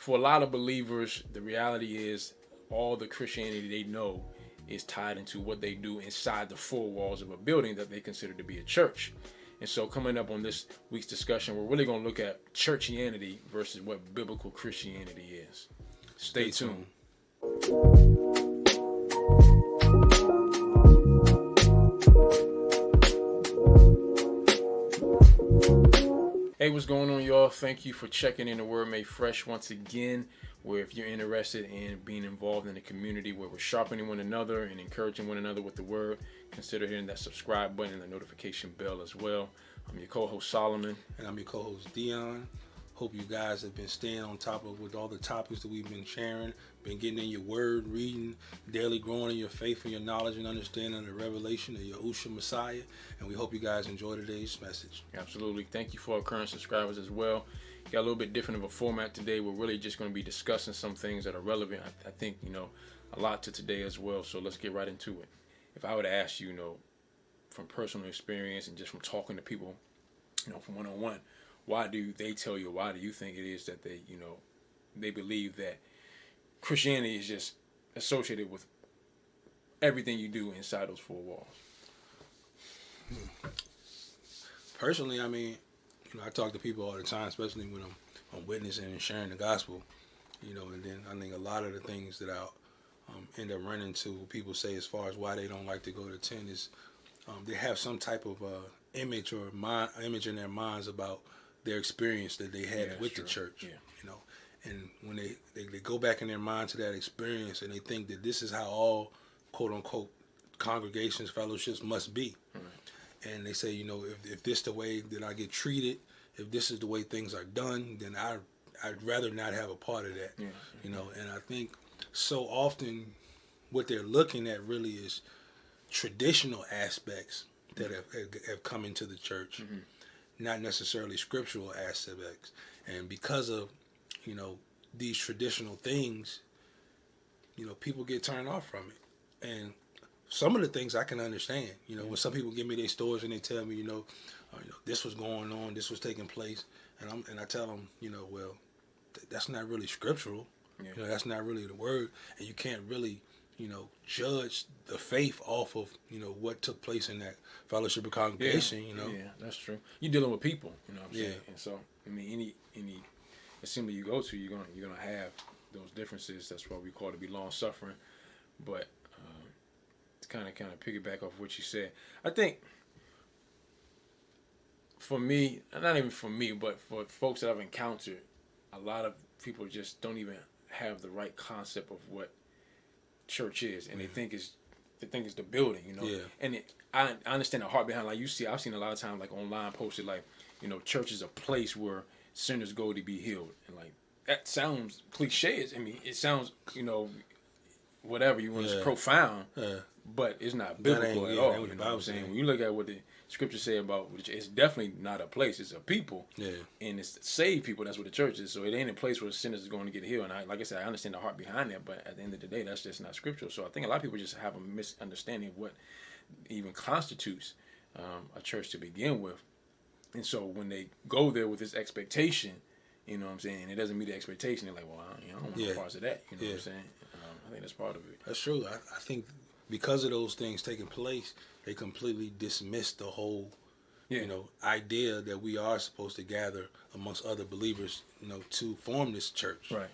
for a lot of believers, the reality is all the Christianity they know is tied into what they do inside the four walls of a building that they consider to be a church. And so coming up on this week's discussion, we're really going to look at Churchianity versus what biblical Christianity is. Stay tuned. Hey, what's going on, y'all? Thank you for checking in the Word Made Fresh once again, where if you're interested in being involved in a community where we're sharpening one another and encouraging one another with the Word, consider hitting that subscribe button and the notification bell as well. I'm your co-host Solomon. And I'm your co-host Dion. Hope you guys have been staying on top of with all the topics that we've been sharing, been getting in your word, reading, daily growing in your faith and your knowledge and understanding of the revelation of Yahushua Messiah. And we hope you guys enjoy today's message. Absolutely. Thank you for our current subscribers as well. Got a little bit different of a format today. We're really just going to be discussing some things that are relevant. I think, a lot to today as well. So let's get right into it. If I were to ask you, from personal experience and just from talking to people, from one-on-one, why do they tell you, why do you think it is that they believe that Christianity is just associated with everything you do inside those four walls? Personally, I talk to people all the time, especially when I'm witnessing and sharing the gospel, and then I think a lot of the things that I'll end up running into, people say as far as why they don't like to go to 10 is they have some type of image in their minds about their experience that they had with the church, and when they go back in their mind to that experience and they think that this is how all quote unquote congregations, fellowships must be. Right. And they say, if this the way that I get treated, if this is the way things are done, then I'd rather not have a part of that. And I think so often what they're looking at really is traditional aspects that have come into the church, not necessarily scriptural aspects. And because of, these traditional things, people get turned off from it. And some of the things I can understand, when some people give me their stories and they tell me, this was going on, this was taking place. And I tell them, well, that's not really scriptural. Yeah. That's not really the word. And you can't really, judge the faith off of, what took place in that fellowship or congregation, Yeah, that's true. You're dealing with people, what I'm saying? And so, any assembly you go to, you're gonna have those differences. That's why we call it to be long-suffering. But to kind of piggyback off what you said, I think for me, not even for me, but for folks that I've encountered, a lot of people just don't even have the right concept of what church is, and they think it's the building, And I understand the heart behind. Like I've seen a lot of times, like online posted, like church is a place where sinners go to be healed, and like that sounds cliche. It sounds whatever you want. It's profound, but it's not biblical at all. You know what I'm saying? When you look at what the scriptures say about, it's definitely not a place. It's a people, and it's saved people. That's what the church is. So it ain't a place where sinners are going to get healed. And like I said, I understand the heart behind that, but at the end of the day, that's just not scriptural. So I think a lot of people just have a misunderstanding of what even constitutes a church to begin with. And so when they go there with this expectation, what I'm saying, it doesn't meet the expectation. They're like, well, I don't want no parts of that. What I'm saying? I think that's part of it. That's true. I think because of those things taking place, they completely dismiss the whole, idea that we are supposed to gather amongst other believers, to form this church. Right.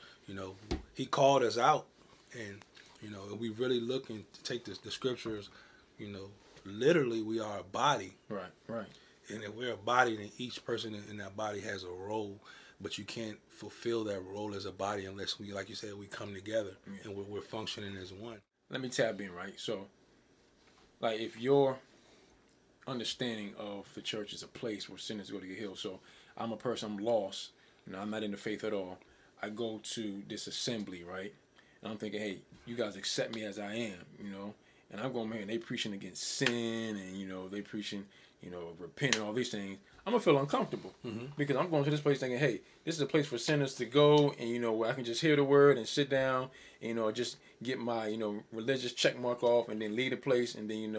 He called us out, and we really look and take the scriptures. Literally, we are a body. Right. And if we're a body, then each person in that body has a role, but you can't fulfill that role as a body unless we, like you said, we come together and we're functioning as one. Let me tap in, right? So, like, if your understanding of the church is a place where sinners go to get healed, so I'm a person, I'm lost, I'm not in the faith at all. I go to this assembly, right? And I'm thinking, hey, you guys accept me as I am, and I'm going, man, they preaching against sin, and, they preaching, repent and all these things. I'm going to feel uncomfortable because I'm going to this place thinking, hey, this is a place for sinners to go and, where I can just hear the word and sit down and, just get my, religious check mark off and then leave the place and then,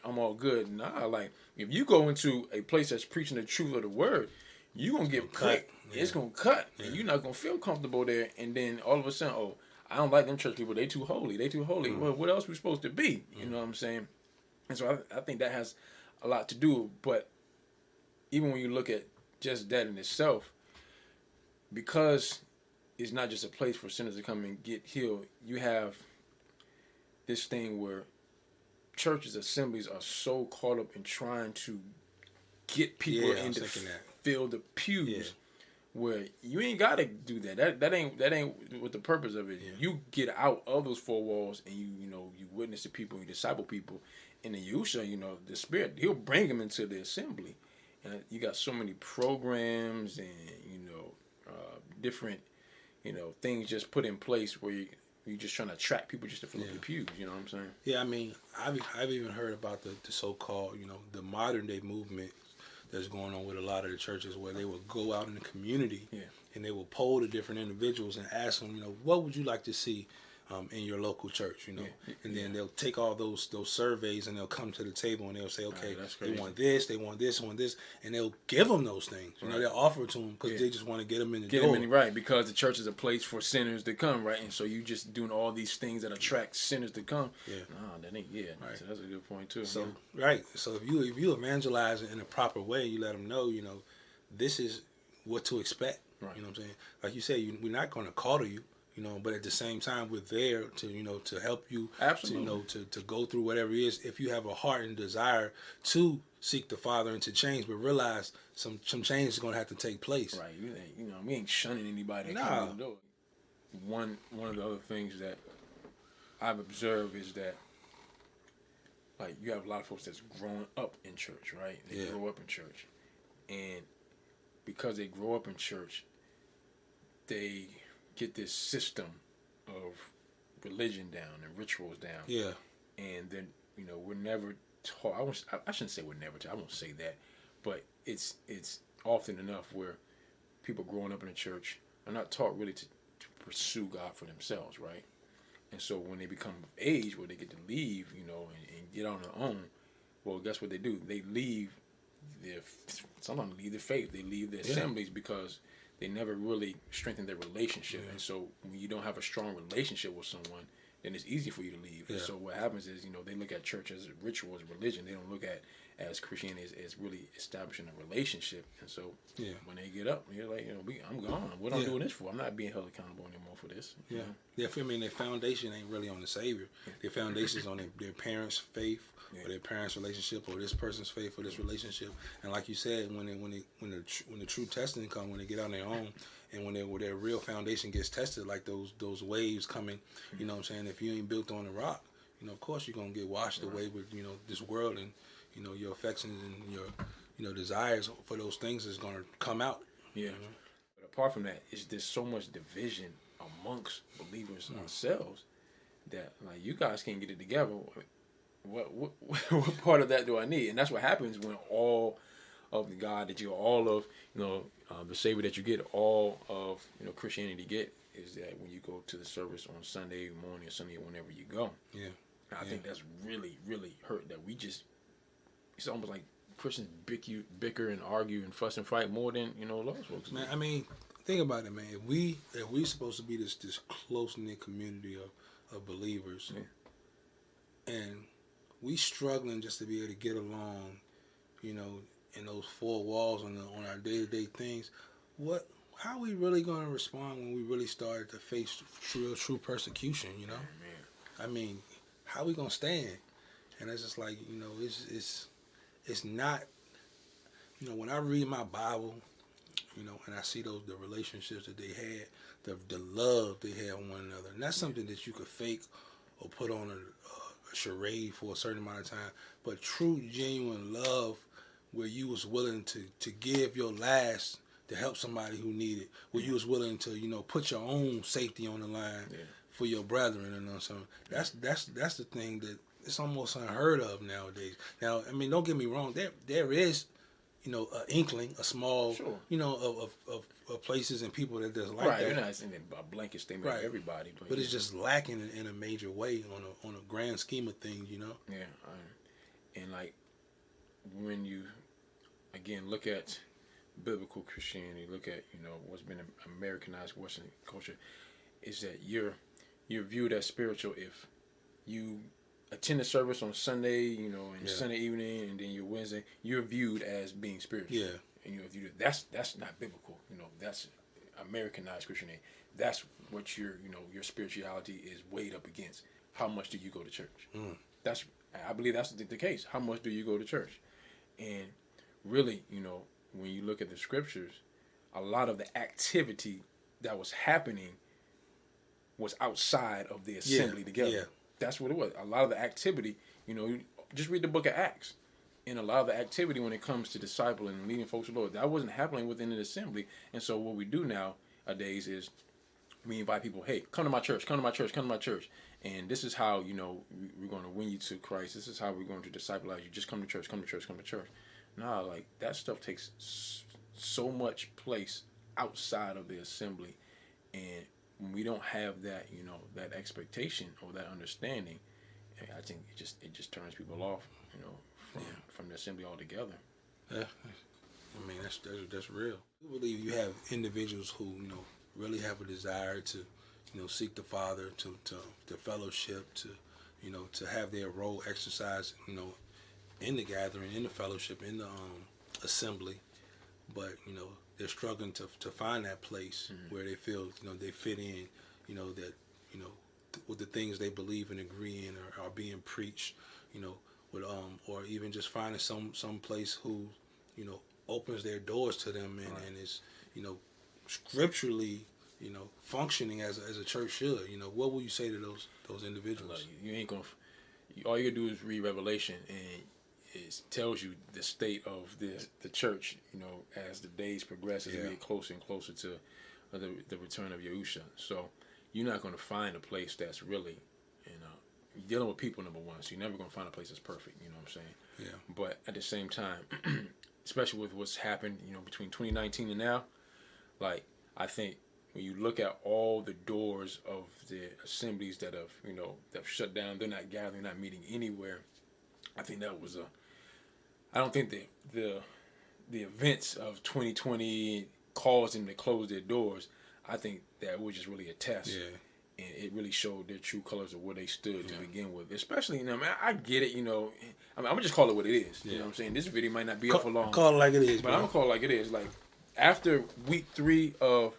I'm all good. Nah, like, if you go into a place that's preaching the truth of the word, you're going to get pricked. It's going to cut. And you're not going to feel comfortable there. And then all of a sudden, oh, I don't like them church people. They too holy. Well, what else we supposed to be? You know what I'm saying? And so I think that has a lot to do. But even when you look at just that in itself, because it's not just a place for sinners to come and get healed, you have this thing where churches, assemblies are so caught up in trying to get people in to fill the pews, where you ain't gotta do that. That ain't what the purpose of it is. You get out of those four walls and you witness to people, you disciple people, and then you show the Spirit. He'll bring them into the assembly, and you got so many programs and different things just put in place where you're just trying to attract people just to fill up the pews. You know what I'm saying? Yeah, I mean, I've even heard about the so-called, the modern day movement that's going on with a lot of the churches, where they will go out in the community and they will poll the different individuals and ask them, what would you like to see in your local church, and then they'll take all those surveys and they'll come to the table and they'll say, okay, they want this, they want this, and they'll give them those things. They'll offer it to them because they just want to get them in the door. Right, because the church is a place for sinners to come, right? And so you just doing all these things that attract sinners to come. That ain't right. So that's a good point too. So right, so if you evangelize in a proper way, you let them know, this is what to expect. Right. You know what I'm saying? Like you say, we're not going to coddle you. But at the same time, we're there to to help you. Absolutely. To go through whatever it is. If you have a heart and desire to seek the Father and to change, but realize some change is going to have to take place. Right. We ain't shunning anybody. No. One of the other things that I've observed is that, like, you have a lot of folks that's growing up in church, right? They grow up in church, and because they grow up in church, they get this system of religion down and rituals down. Yeah. And then, we're never taught. I shouldn't say we're never taught. I won't say that. But it's often enough where people growing up in a church are not taught really to pursue God for themselves, right? And so when they become of age where they get to leave, and get on their own, well, guess what they do? They leave sometimes leave their faith. They leave their assemblies because they never really strengthen their relationship. And so when you don't have a strong relationship with someone, then it's easy for you to leave. And so what happens is, they look at church as a ritual, as religion. They don't look at as Christianity as really establishing a relationship. And so when they get up, you're like, I'm gone. What am I doing this for? I'm not being held accountable anymore for this. I mean, their foundation ain't really on the Savior. Their foundation is on their parents' faith, or their parents' relationship, or this person's faith, or this relationship. And like you said, when the true testing comes, when they get on their own, and when their real foundation gets tested, like those waves coming, you know what I'm saying? If you ain't built on the rock, of course you're gonna get washed away with this world, and your affections and your desires for those things is gonna come out. Yeah. But apart from that, there's so much division amongst believers ourselves that, like, you guys can't get it together. What part of that do I need? And that's what happens when all of the God that you, all of the Savior that you get, all of Christianity get, is that when you go to the service on Sunday morning or Sunday, whenever you go. Yeah. I think that's really, really hurt. That it's almost like Christians bicker and argue and fuss and fight more than lost folks. Man, I mean, think about it, man. If we supposed to be this close knit community of believers, and we struggling just to be able to get along, in those four walls on our day-to-day things, how are we really going to respond when we really start to face true persecution? I mean, how are we going to stand? And it's just like, it's not, when I read my Bible, and I see the relationships that they had, the love they had on one another, and that's something that you could fake or put on a charade for a certain amount of time, but true, genuine love, where you was willing to give your last to help somebody who needed, where you was willing to put your own safety on the line for your brethren, and something. That's the thing that it's almost unheard of nowadays. Now, I mean, don't get me wrong. There is, an inkling, a small, of places and people that does like that. Right, you're not saying a blanket statement of everybody, but it's just lacking in a major way on a grand scheme of things, Yeah, and like when you again look at biblical Christianity, look at, what's been Americanized Western culture, is that you're viewed as spiritual if you attend a service on Sunday, and Sunday evening, and then your Wednesday, you're viewed as being spiritual. Yeah. And if you do, that's not biblical. That's Americanized Christianity. That's what your spirituality is weighed up against. How much do you go to church? I believe that's the case. How much do you go to church? And really, when you look at the scriptures, a lot of the activity that was happening was outside of the assembly together. Yeah. That's what it was. A lot of the activity, just read the book of Acts. And a lot of the activity when it comes to discipling and leading folks to the Lord, that wasn't happening within an assembly. And so what we do nowadays is we invite people, hey, come to my church, come to my church, come to my church. And this is how, we're going to win you to Christ. This is how we're going to discipleize you. Just come to church, come to church, come to church. Nah, like that stuff takes so much place outside of the assembly. And when we don't have that, that expectation or that understanding, I think it just turns people off, from the assembly altogether. Yeah, I mean that's real. I believe you have individuals who really have a desire to seek the Father, to fellowship, to have their role exercised, in the gathering, in the fellowship, in the assembly, but they're struggling to find that place where they feel they fit in, that with the things they believe and agree in are being preached, with or even just finding some place who opens their doors to them and is scripturally functioning as a church should. What will you say to those individuals? You ain't gonna. All you gotta do is read Revelation, and it tells you the state of the church. As the days progress, as we get closer and closer to the return of Yahusha. So you're not gonna find a place that's really, you're dealing with people, number one. So you're never gonna find a place that's perfect. You know what I'm saying? Yeah. But at the same time, especially with what's happened, between 2019 and now, like I think. When you look at all the doors of the assemblies that have shut down, they're not gathering, not meeting anywhere. I think that was I don't think the events of 2020 caused them to close their doors. I think that was just really a test. Yeah. And it really showed their true colors of where they stood to begin with. Especially, I get it, I'm going to just call it what it is. You know what I'm saying? This video might not be up for long. Call it like it is. But I'm going to call it like it is. Like, after week 3 of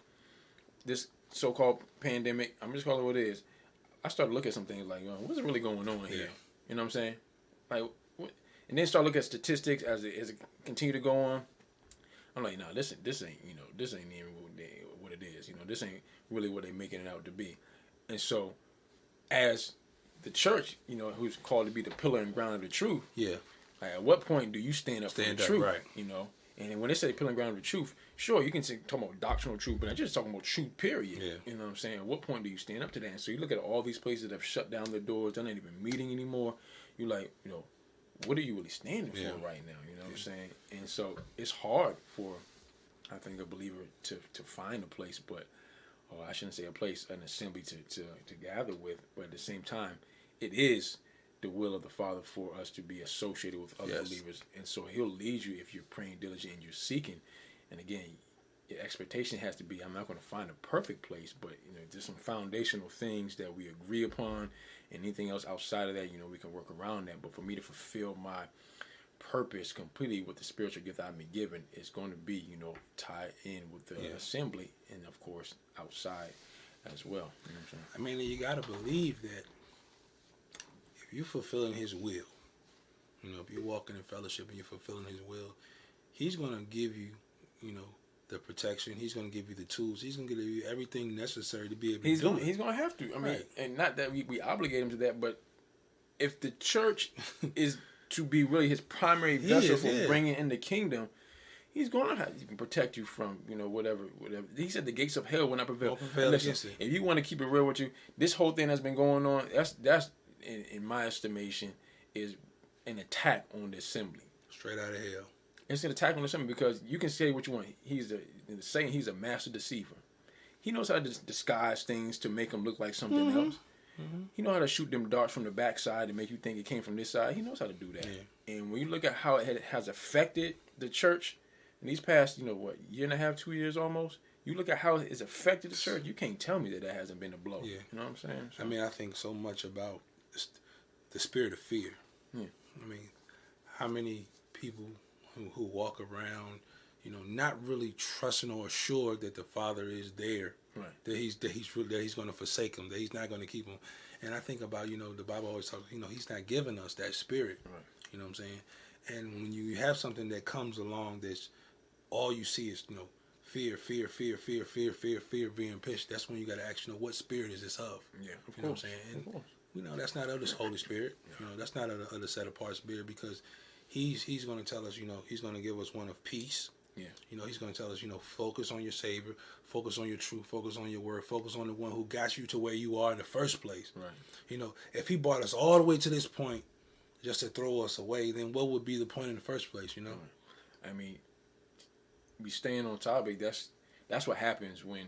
this so-called pandemic, I'm just calling it what it is. I started looking at some things like, what's really going on here? You know what I'm saying? Like, what? And then start looking at statistics as it continue to go on. I'm like, this ain't this ain't even what it is. This ain't really what they making it out to be. And so, as the church, who's called to be the pillar and ground of the truth. Yeah. Like, at what point do you stand up for the truth? Right. And when they say pillar and ground of the truth, sure, you can talk about doctrinal truth, but I'm just talking about truth, period. Yeah. You know what I'm saying? At what point do you stand up to that? And so you look at all these places that have shut down their doors, they're not even meeting anymore. You're like, what are you really standing for right now? You know what I'm saying? And so it's hard for, I think, a believer to find a place, but, or I shouldn't say a place, an assembly to gather with, but at the same time, it is the will of the Father for us to be associated with other believers. And so he'll lead you if you're praying diligently and you're seeking. And again, your expectation has to be, I'm not going to find a perfect place, but there's some foundational things that we agree upon, and anything else outside of that, we can work around that. But for me to fulfill my purpose completely with the spiritual gift I've been given, it's going to be, tied in with the assembly, and of course outside as well. You know what I'm saying? I mean, you got to believe that if you're fulfilling his will, if you're walking in fellowship and you're fulfilling his will, he's going to give you, the protection. He's going to give you the tools. He's going to give you everything necessary to be able to do it. He's going to have to. I mean, and not that we obligate him to that, but if the church is to be really his primary vessel for bringing in the kingdom, he's going to have to protect you from, whatever. He said the gates of hell will not prevail. Listen, if you want to keep it real with you, this whole thing that's been going on, that's in my estimation, is an attack on the assembly. Straight out of hell. It's an attack on the assembly because you can say what you want. He's a master deceiver. He knows how to disguise things to make them look like something else. Mm-hmm. He knows how to shoot them darts from the backside to make you think it came from this side. He knows how to do that. Yeah. And when you look at how it has affected the church, in these past, year and a half, 2 years almost, you look at how it's affected the church, you can't tell me that hasn't been a blow. Yeah. You know what I'm saying? So, I mean, I think so much about the spirit of fear. Yeah. I mean, how many people who walk around, not really trusting or assured that the Father is there, right. that he's going to forsake them, that he's not going to keep them. And I think about, the Bible always talks, he's not giving us that spirit. Right. You know what I'm saying? And when you have something that comes along that's all you see is, fear being pitched, that's when you got to ask, what spirit is this of? Yeah, of you know course. What I'm saying? And of course. we know that's not of this Holy Spirit. Yeah. That's not of the set apart spirit, because he's going to tell us, he's going to give us one of peace. Yeah. He's going to tell us, focus on your Savior, focus on your truth, focus on your word, focus on the one who got you to where you are in the first place. Right. If he brought us all the way to this point just to throw us away, then what would be the point in the first place, Right. I mean, we staying on topic, that's what happens when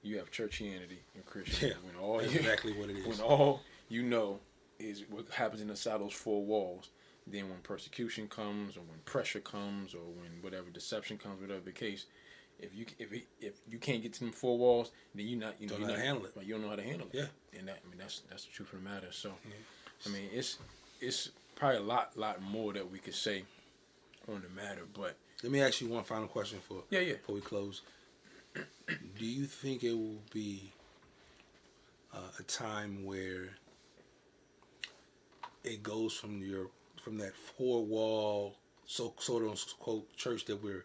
you have churchianity and Christianity. Yeah, when all that's exactly what it is. When all you know is what happens inside those four walls, then when persecution comes, or when pressure comes, or when whatever deception comes, whatever the case, if you can't get to them four walls, then you don't know how to handle it. Right, you don't know how to handle it. Yeah, and that's the truth of the matter. So, yeah. I mean, it's probably a lot more that we could say on the matter. But let me ask you one final question before we close. Do you think it will be a time where it goes from that four wall, quote unquote church that we're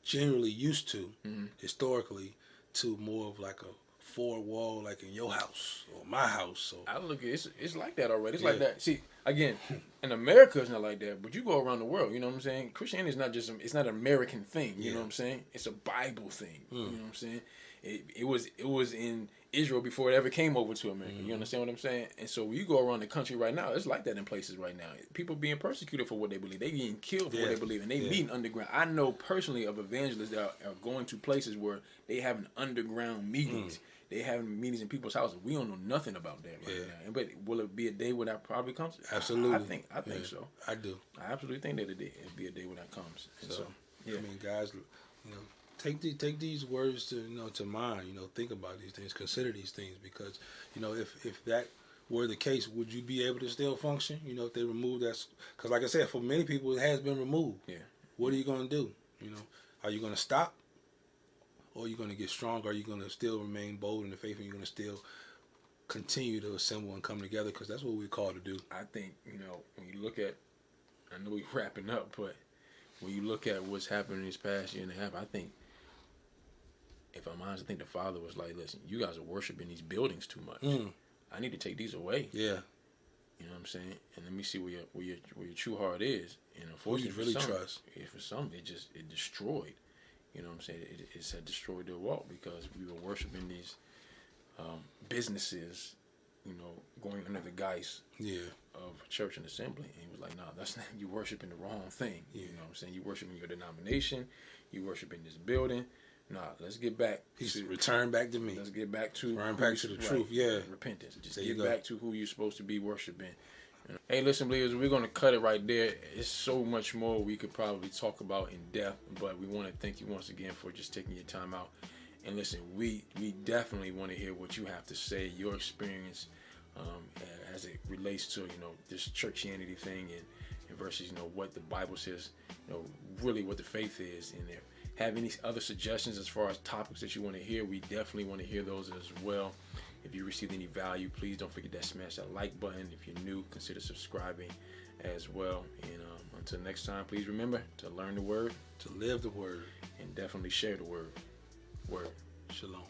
generally used to historically, to more of like a four wall, like in your house or my house? I look at it's like that already. It's like that. See, again, in America it's not like that, but you go around the world, you know what I'm saying? Christianity is not it's not an American thing, you know what I'm saying? It's a Bible thing, you know what I'm saying? It was in Israel before it ever came over to America. You understand what I'm saying? And so when you go around the country right now, it's like that in places right now. People being persecuted for what they believe. They getting killed for what they believe, and they meeting underground. I know personally of evangelists that are going to places where they having underground meetings. They having meetings in people's houses. We don't know nothing about that right now. But will it be a day when that probably comes? Absolutely. I think so. I do. I absolutely think that it'll be a day when that comes. So I mean, guys, take these words to mind. Think about these things, consider these things, because if that were the case, would you be able to still function? If they remove that, because like I said, for many people it has been removed. Yeah. What are you going to do? Are you going to stop, or are you going to get stronger? Are you going to still remain bold in the faith, and you're going to still continue to assemble and come together? Because that's what we're called to do. I think when you look at, I know we're wrapping up, but when you look at what's happened in this past year and a half, I think, if I'm honest, I think the Father was like, listen, you guys are worshiping these buildings too much. I need to take these away. Yeah. You know what I'm saying? And let me see where your true heart is. And unfortunately, who you really trust. For some, it destroyed. You know what I'm saying? It had destroyed their walk, because we were worshiping these businesses, going under the guise of church and assembly. And he was like, nah, that's not, you worshiping the wrong thing. You know what I'm saying? You worshiping your denomination. You worshiping this building. Nah, let's get back. Return back to me. Let's get back to the truth. Yeah, repentance. Just get back to who you're supposed to be worshiping. Hey, listen, believers, we're going to cut it right there. It's so much more we could probably talk about in depth, but we want to thank you once again for just taking your time out. And listen, we definitely want to hear what you have to say, your experience as it relates to this churchianity thing and versus what the Bible says, really what the faith is in there. Have any other suggestions as far as topics that you want to hear? We definitely want to hear those as well. If you received any value, please don't forget to smash that like button. If you're new, consider subscribing as well. And until next time, please remember to learn the word, to live the word, and definitely share the word. Word. Shalom.